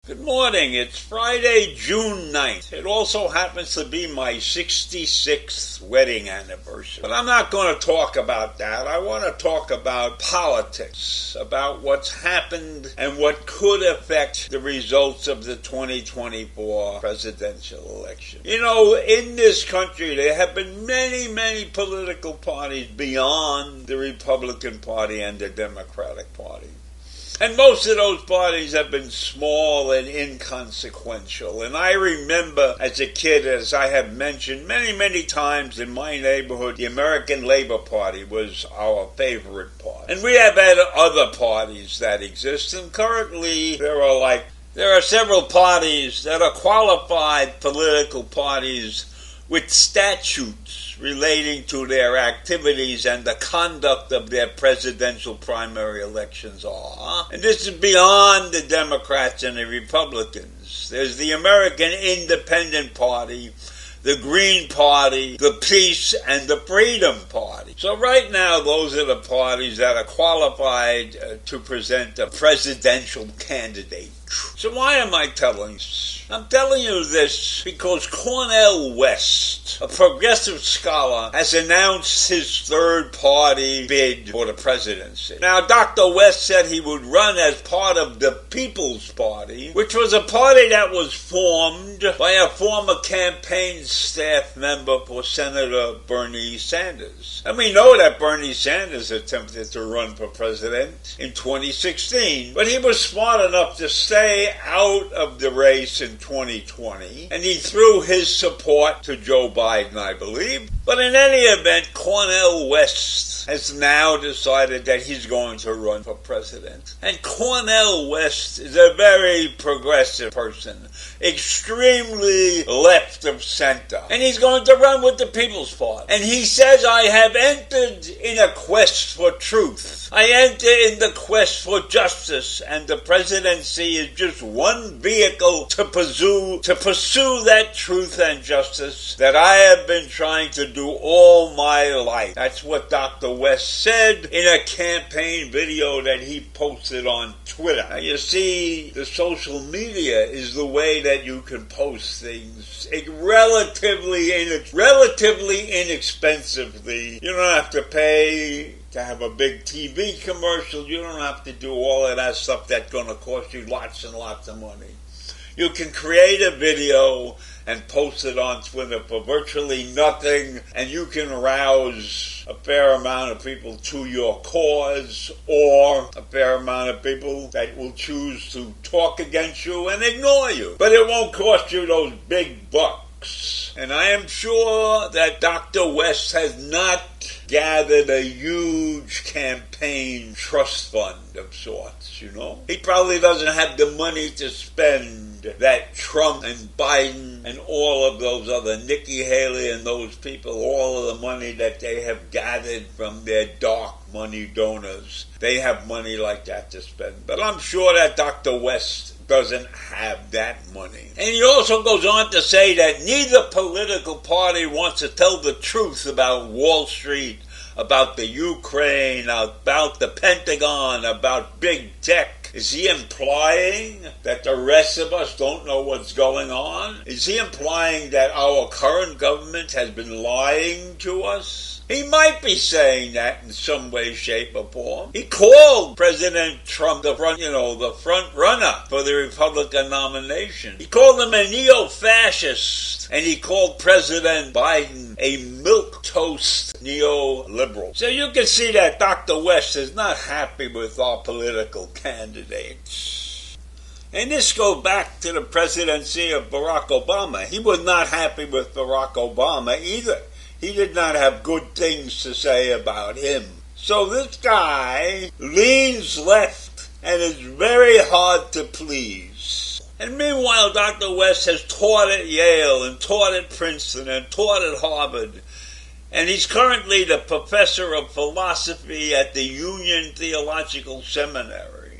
Good morning. It's Friday, June 9th. It also happens to be my 66th wedding anniversary. But I'm not going to talk about that. I want to talk about politics, about what's happened and what could affect the results of the 2024 presidential election. You know, in this country, there have been many political parties beyond the Republican Party and the Democratic Party. And most of those parties have been small and inconsequential. And I remember as a kid, as I have mentioned many times in my neighborhood, the American Labor Party was our favorite party. And we have had other parties that exist. And currently there are several parties that are qualified political parties with statutes relating to their activities and the conduct of their presidential primary elections are. And this is beyond the Democrats and the Republicans. There's the American Independent Party, the Green Party, the Peace and the Freedom Party. So right now, those are the parties that are qualified to present a presidential candidate. So why am I telling this? I'm telling you this because Cornel West, a progressive scholar, has announced his third-party bid for the presidency. Now, Dr. West said he would run as part of the People's Party, which was a party that was formed by a former campaign staff member for Senator Bernie Sanders. And we know that Bernie Sanders attempted to run for president in 2016, but he was smart enough to stay out of the race in 2020, and he threw his support to Joe Biden, I believe. But in any event, Cornel West has now decided that he's going to run for president. And Cornel West is a very progressive person, extremely left of center. And he's going to run with the People's Party. And he says, I have entered in a quest for truth. I enter in the quest for justice, and the presidency is just one vehicle to pursue that truth and justice that I have been trying to do all my life. That's what Dr. West said in a campaign video that he posted on Twitter. Now, you see, the social media is the way that you can post things relatively inexpensively. You don't have to pay to have a big TV commercial. You don't have to do all of that stuff that's going to cost you lots and lots of money. You can create a video and post it on Twitter for virtually nothing, and you can arouse a fair amount of people to your cause, or a fair amount of people that will choose to talk against you and ignore you. But it won't cost you those big bucks. And I am sure that Dr. West has not gathered a huge campaign trust fund of sorts, you know. He probably doesn't have the money to spend that Trump and Biden and all of those other, Nikki Haley and those people, all of the money that they have gathered from their dark money donors. They have money like that to spend. But I'm sure that Dr. West doesn't have that money. And he also goes on to say that neither political party wants to tell the truth about Wall Street, about the Ukraine, about the Pentagon, about big tech. Is he implying that the rest of us don't know what's going on? Is he implying that our current government has been lying to us? He might be saying that in some way, shape, or form. He called President Trump the front runner for the Republican nomination. He called him a neo-fascist, and he called President Biden a milquetoast neoliberal. So you can see that Dr. West is not happy with our political candidates. And this goes back to the presidency of Barack Obama. He was not happy with Barack Obama either. He did not have good things to say about him. So this guy leans left and is very hard to please. And meanwhile, Dr. West has taught at Yale and taught at Princeton and taught at Harvard. And he's currently the professor of philosophy at the Union Theological Seminary.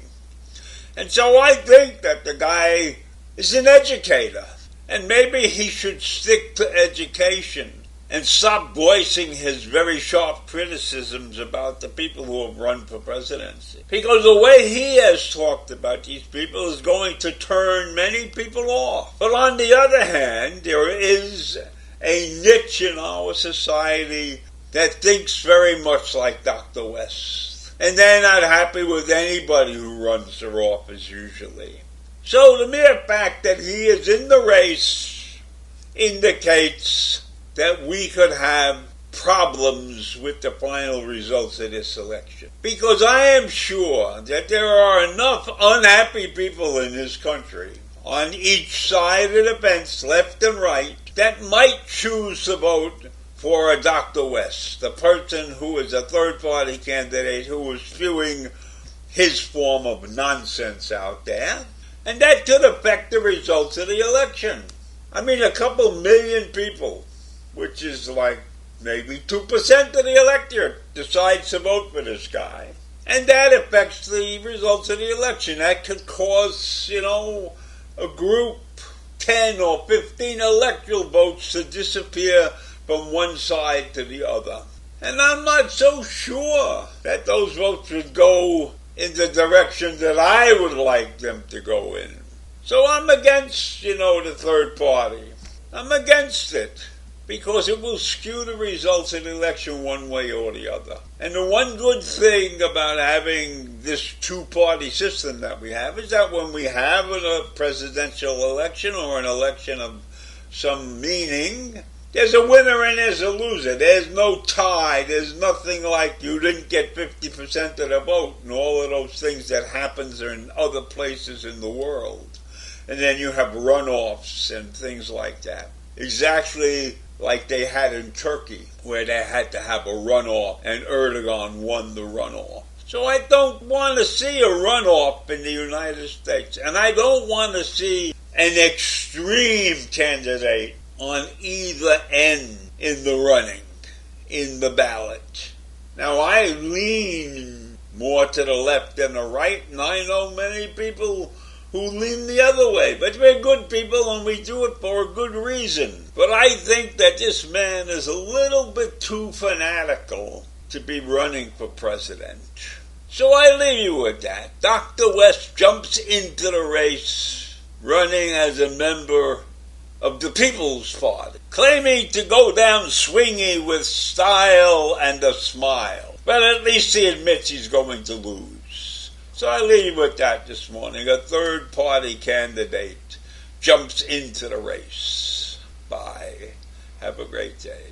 And so I think that the guy is an educator. And maybe he should stick to education and stop voicing his very sharp criticisms about the people who have run for presidency. Because the way he has talked about these people is going to turn many people off. But on the other hand, there is a niche in our society that thinks very much like Dr. West. And they're not happy with anybody who runs for office usually. So the mere fact that he is in the race indicates that we could have problems with the final results of this election. Because I am sure that there are enough unhappy people in this country, on each side of the fence, left and right, that might choose to vote for a Dr. West, the person who is a third-party candidate who is spewing his form of nonsense out there. And that could affect the results of the election. I mean, a couple million people, which is like maybe 2% of the electorate, decides to vote for this guy. And that affects the results of the election. That could cause, a group, 10 or 15 electoral votes to disappear from one side to the other. And I'm not so sure that those votes would go in the direction that I would like them to go in. So I'm against, the third party. I'm against it because it will skew the results of the election one way or the other. And the one good thing about having this two-party system that we have is that when we have a presidential election or an election of some meaning, there's a winner and there's a loser. There's no tie. There's nothing like you didn't get 50% of the vote and all of those things that happens in other places in the world. And then you have runoffs and things like that. Exactly like they had in Turkey, where they had to have a runoff and Erdogan won the runoff. So I don't want to see a runoff in the United States. And I don't want to see an extreme candidate on either end in the running, in the ballot. Now, I lean more to the left than the right, and I know many people who lean the other way. But we're good people, and we do it for a good reason. But I think that this man is a little bit too fanatical to be running for president. So I leave you with that. Dr. West jumps into the race, running as a member of the People's Party, claiming to go down swinging with style and a smile. But at least he admits he's going to lose. So I leave you with that this morning. A third-party candidate jumps into the race. Bye. Have a great day.